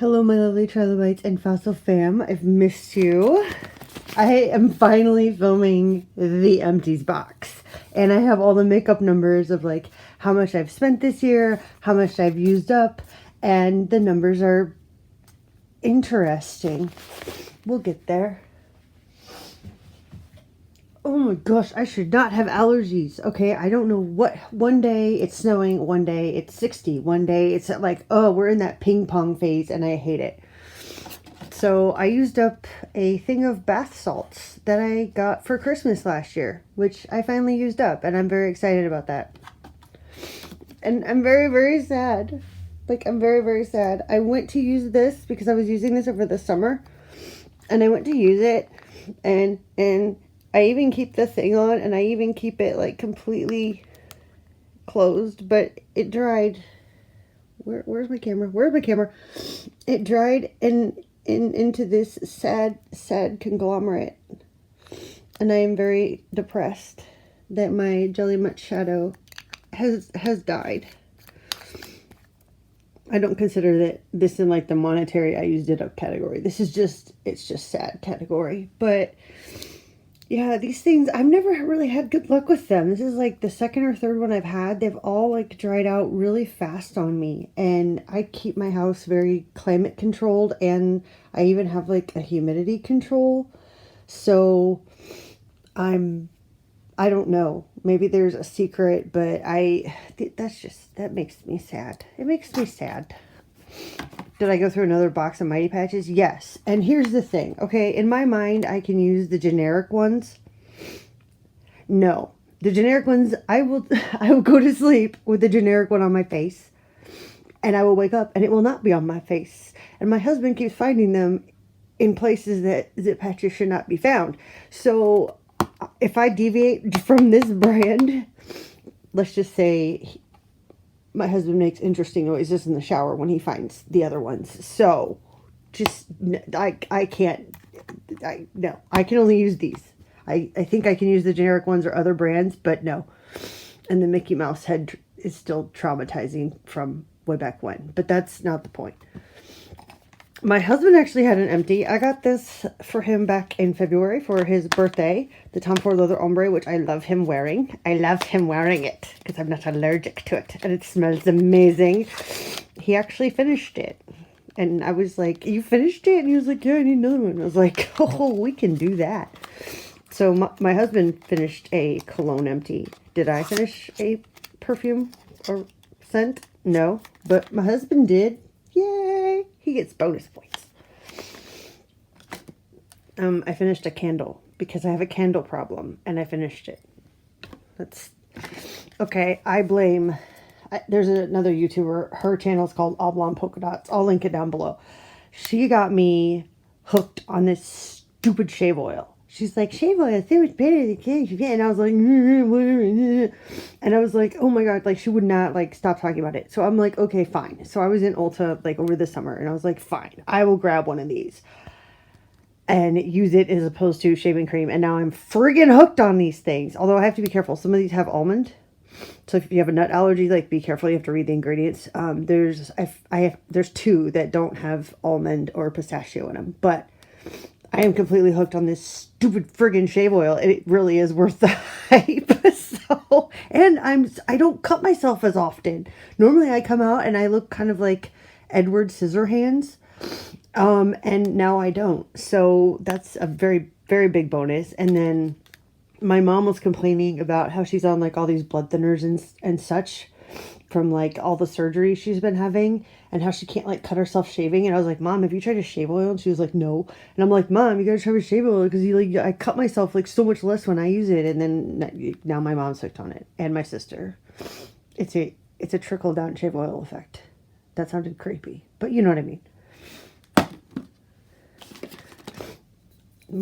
Hello, my lovely trilobites and fossil fam. I've missed you. I am finally filming the Empties box. And I have all the makeup numbers of like how much I've spent this year, how much I've used up, and the numbers are interesting. We'll get there. Oh my gosh, I should not have allergies. Okay, I don't know what. One day it's snowing, one day it's 60, one day it's like, oh, we're in that ping pong phase and I hate it. So I used up a thing of bath salts that I got for Christmas last year, which I finally used up, and I'm very excited about that. And I'm very, very sad. Like, I'm very, very sad. I went to use this because I was using this over the summer, and I went to use it, and I even keep the thing on, and I even keep it like completely closed, but it dried. Where's my camera? Where's my camera? It dried into this sad conglomerate, and I am very depressed that my Jelly Mutt shadow has died. I don't consider that this in like the monetary I used it up category. This is just, it's just sad category. But yeah, these things, I've never really had good luck with them. This is like the second or third one I've had. They've all like dried out really fast on me. And I keep my house very climate controlled, and I even have like a humidity control. So I don't know. Maybe there's a secret, but that makes me sad. It makes me sad. Did I go through another box of Mighty Patches? Yes. And here's the thing. Okay, in my mind, I can use the generic ones. No. The generic ones, I will go to sleep with the generic one on my face. And I will wake up and it will not be on my face. And my husband keeps finding them in places that zip patches should not be found. So if I deviate from this brand, let's just say my husband makes interesting noises in the shower when he finds the other ones. So just, I can't, no, I can only use these. I think I can use the generic ones or other brands, but no. And the Mickey Mouse head is still traumatizing from way back when, but that's not the point. My husband actually had an empty. I got this for him back in February for his birthday. The Tom Ford leather ombre, which I love him wearing. I love him wearing it because I'm not allergic to it. And it smells amazing. He actually finished it. And I was like, you finished it? And he was like, yeah, I need another one. I was like, oh, we can do that. So my husband finished a cologne empty. Did I finish a perfume or scent? No. But my husband did. Yay! He gets bonus points. I finished a candle because I have a candle problem, and I finished it. That's okay. I blame. There's another YouTuber. Her channel is called All Blonde Polka Dots. I'll link it down below. She got me hooked on this stupid shave oil. She's like, shave oil is so much better than candy. And I was like, and I was like, oh my God, like she would not like stop talking about it. So I'm like, okay, fine. So I was in Ulta like over the summer, and I was like, fine, I will grab one of these and use it as opposed to shaving cream. And now I'm friggin' hooked on these things. Although I have to be careful. Some of these have almond. So if you have a nut allergy, like be careful. You have to read the ingredients. There's two that don't have almond or pistachio in them, but I am completely hooked on this stupid friggin' shave oil. It really is worth the hype. So, and I don't cut myself as often. Normally I come out and I look kind of like Edward Scissorhands. And now I don't. So that's a very, very big bonus. And then my mom was complaining about how she's on like all these blood thinners and such from like all the surgery she's been having, and how she can't like cut herself shaving. And I was like, Mom, have you tried a shave oil? And she was like, no. And I'm like, Mom, you gotta try a shave oil because I cut myself like so much less when I use it. And then now my mom's hooked on it, and my sister. It's a trickle down shave oil effect. That sounded creepy, but you know what I mean.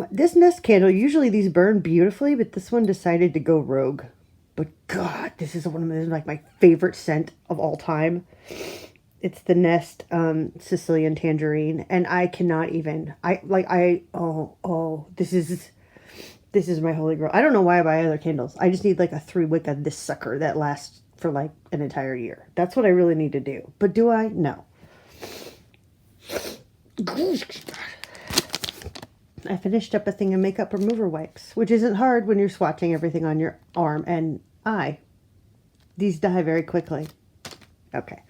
This Nest candle, usually these burn beautifully, but this one decided to go rogue. But God, this is like my favorite scent of all time. It's the Nest Sicilian Tangerine, and I cannot even. This is my holy grail. I don't know why I buy other candles. I just need like a 3-wick of this sucker that lasts for like an entire year. That's what I really need to do. But do I? No. I finished up a thing of makeup remover wipes, which isn't hard when you're swatching everything on your arm and eye. These dye very quickly. Okay.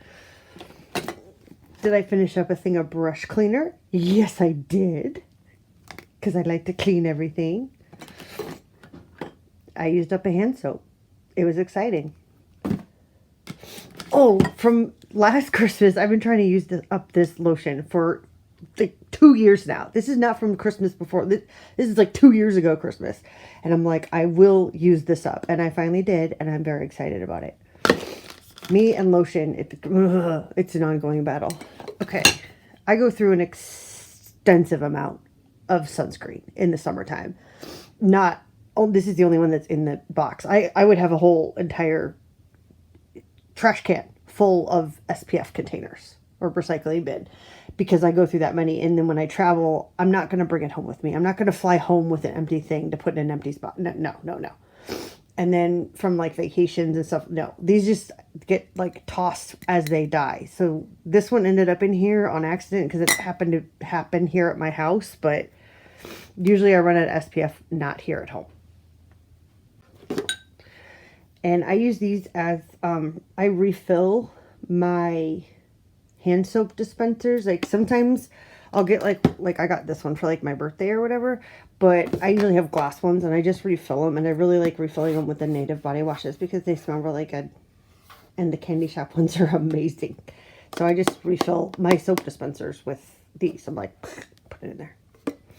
Did I finish up a thing of brush cleaner? Yes, I did. Because I like to clean everything. I used up a hand soap. It was exciting. Oh, from last Christmas, I've been trying to use this lotion for like 2 years now. This is not from Christmas before. This is like 2 years ago Christmas. And I'm like, I will use this up. And I finally did. And I'm very excited about it. Me and lotion, it's an ongoing battle. Okay. I go through an extensive amount of sunscreen in the summertime. This is the only one that's in the box. I would have a whole entire trash can full of SPF containers or recycling bin because I go through that many. And then when I travel, I'm not going to bring it home with me. I'm not going to fly home with an empty thing to put in an empty spot. No. And then from like vacations and stuff, no, these just get like tossed as they die. So this one ended up in here on accident because it happened to happen here at my house. But usually I run out of SPF not here at home. And I use these as, I refill my hand soap dispensers. Like sometimes I'll get like I got this one for like my birthday or whatever, but I usually have glass ones and I just refill them. And I really like refilling them with the native body washes because they smell really good. And the candy shop ones are amazing. So I just refill my soap dispensers with these. I'm like, put it in there.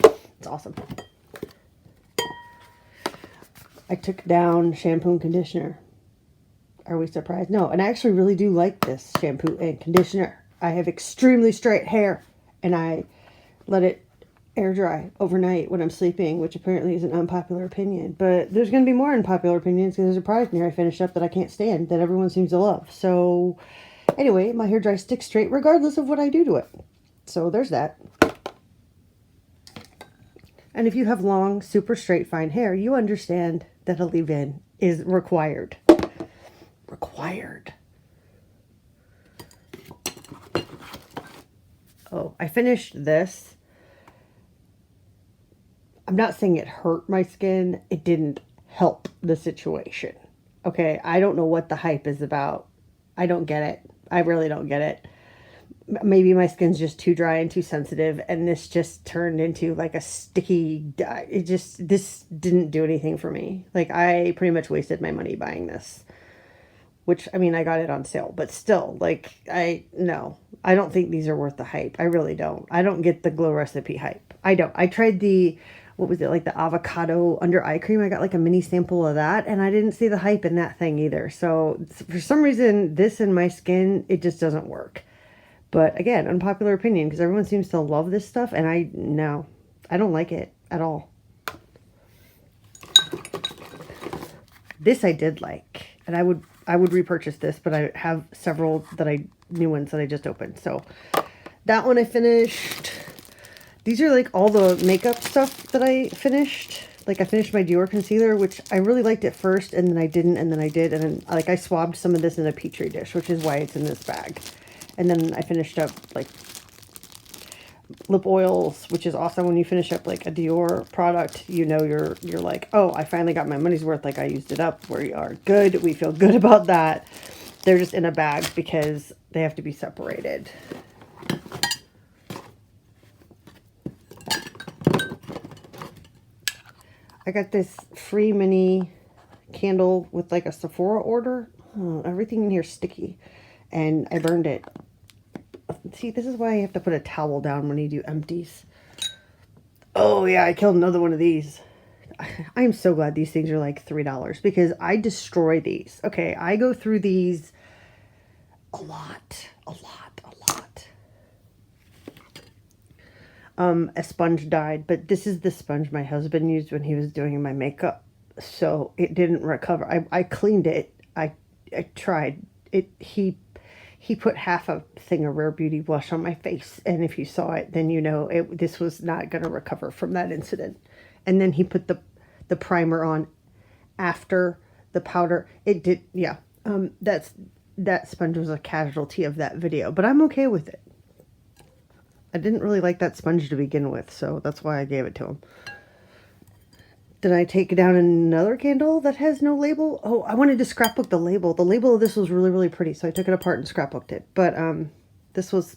It's awesome. I took down shampoo and conditioner. Are we surprised? No, and I actually really do like this shampoo and conditioner. I have extremely straight hair, and I let it air dry overnight when I'm sleeping, which apparently is an unpopular opinion. But there's going to be more unpopular opinions because there's a product in here I finished up that I can't stand that everyone seems to love. So anyway, my hair dries stick straight regardless of what I do to it. So there's that. And if you have long, super straight, fine hair, you understand that a leave-in is required. Required. Oh, I finished this. I'm not saying it hurt my skin. It didn't help the situation. Okay, I don't know what the hype is about. I don't get it. I really don't get it. Maybe my skin's just too dry and too sensitive, and this just turned into like a sticky dye. This didn't do anything for me. Like, I pretty much wasted my money buying this, which, I mean, I got it on sale, but still, like, no, I don't think these are worth the hype. I really don't. I don't get the Glow Recipe hype. I don't. I tried what was it, like the avocado under eye cream. I got like a mini sample of that, and I didn't see the hype in that thing either. So for some reason, this in my skin, it just doesn't work. But again, unpopular opinion, because everyone seems to love this stuff, and I don't like it at all. This I did like, and I would repurchase this, but I have several new ones that I just opened. So that one I finished. These are like all the makeup stuff that I finished. Like I finished my Dior concealer, which I really liked at first, and then I didn't, and then I did, and then like I swabbed some of this in a Petri dish, which is why it's in this bag. And then I finished up like lip oils, which is awesome. When you finish up like a Dior product, you know, you're like, oh, I finally got my money's worth. Like I used it up. We are good. We feel good about that. They're just in a bag because they have to be separated. I got this free mini candle with like a Sephora order. Oh, everything in here is sticky. And I burned it. See, this is why you have to put a towel down when you do empties. Oh, yeah, I killed another one of these. I am so glad these things are like $3 because I destroy these. Okay, I go through these a lot. A sponge died, but this is the sponge my husband used when he was doing my makeup. So it didn't recover. I cleaned it. I tried it. He put half a thing of Rare Beauty blush on my face. And if you saw it, then you know this was not going to recover from that incident. And then he put the primer on after the powder. It did, yeah. That sponge was a casualty of that video. But I'm okay with it. I didn't really like that sponge to begin with, so that's why I gave it to him. Did I take down another candle that has no label? Oh, I wanted to scrapbook the label. The label of this was really, really pretty, so I took it apart and scrapbooked it. But this was,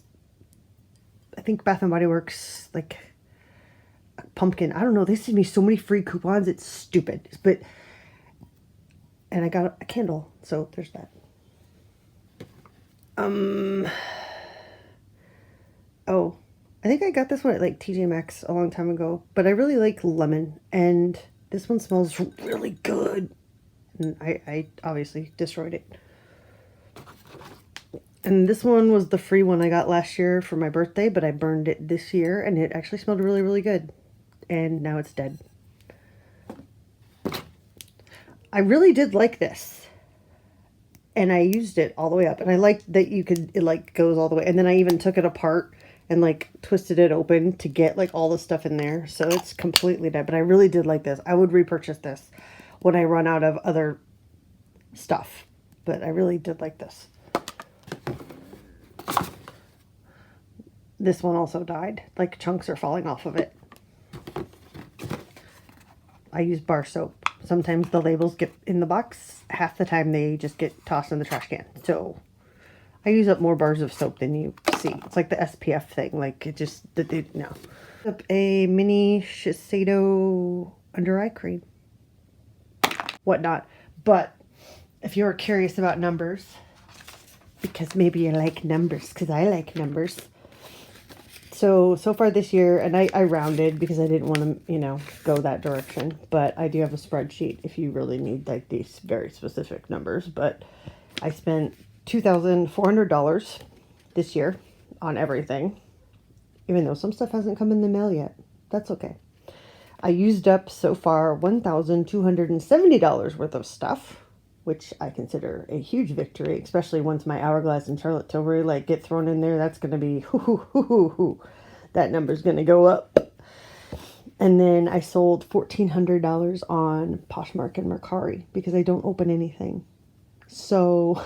I think, Bath & Body Works, like, a pumpkin. I don't know. They send me so many free coupons. It's stupid. But, and I got a candle, so there's that. Oh, I think I got this one at, like, TJ Maxx a long time ago. But I really like lemon, and this one smells really good. And I obviously destroyed it. And this one was the free one I got last year for my birthday, but I burned it this year, and it actually smelled really, really good. And now it's dead. I really did like this. And I used it all the way up. And I liked that it like goes all the way. And then I even took it apart and like twisted it open to get like all the stuff in there. So it's completely dead. But I really did like this. I would repurchase this when I run out of other stuff. But I really did like this. This one also died. Like chunks are falling off of it. I use bar soap. Sometimes the labels get in the box. Half the time they just get tossed in the trash can. So I use up more bars of soap than you see. It's like the SPF thing. Like it just, no. Up a mini Shiseido under eye cream. Whatnot. But if you're curious about numbers, because maybe you like numbers, because I like numbers. So far this year, and I rounded because I didn't want to, go that direction. But I do have a spreadsheet if you really need like these very specific numbers. But I spent $2,400 this year on everything, even though some stuff hasn't come in the mail yet. That's okay. I used up so far $1,270 worth of stuff, which I consider a huge victory, especially once my Hourglass and Charlotte Tilbury like get thrown in there. That's going to be that number's going to go up. And then I sold $1,400 on Poshmark and Mercari because I don't open anything. So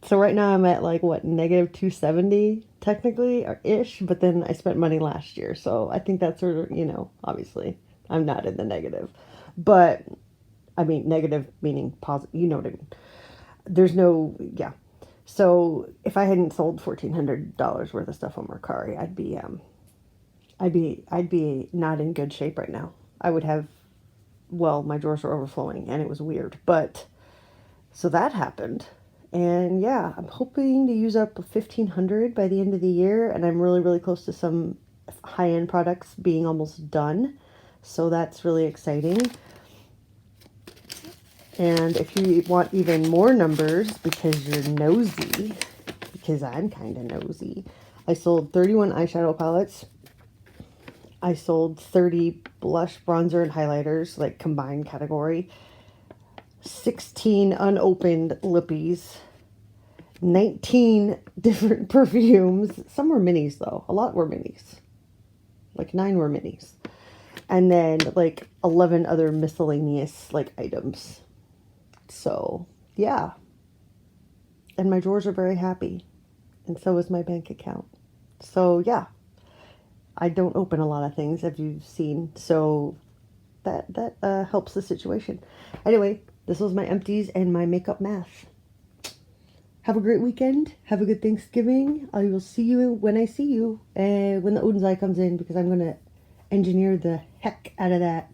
so right now I'm at like what, negative 270 technically or ish, but then I spent money last year. So I think that's sort of, obviously I'm not in the negative. But, I mean, negative meaning positive, you know what I mean. There's no, yeah. So, if I hadn't sold $1,400 worth of stuff on Mercari, I'd be not in good shape right now. I would have, well, my drawers were overflowing, and it was weird. But, so that happened. And, yeah, I'm hoping to use up $1,500 by the end of the year, and I'm really, really close to some high-end products being almost done. So that's really exciting. And if you want even more numbers because you're nosy, because I'm kind of nosy, I sold 31 eyeshadow palettes. I sold 30 blush, bronzer, and highlighters, like combined category. 16 unopened lippies. 19 different perfumes. Some were minis though. A lot were minis. Like 9 were minis. And then like 11 other miscellaneous like items. So yeah. And my drawers are very happy. And so is my bank account. So yeah. I don't open a lot of things, as you've seen. So that helps the situation. Anyway, this was my empties and my makeup math. Have a great weekend. Have a good Thanksgiving. I will see you when I see you. When the Odin's Eye comes in, because I'm going to engineer the heck out of that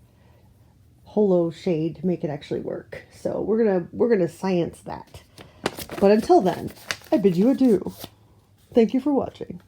holo shade to make it actually work. So we're gonna science that. But until then, I bid you adieu. Thank you for watching.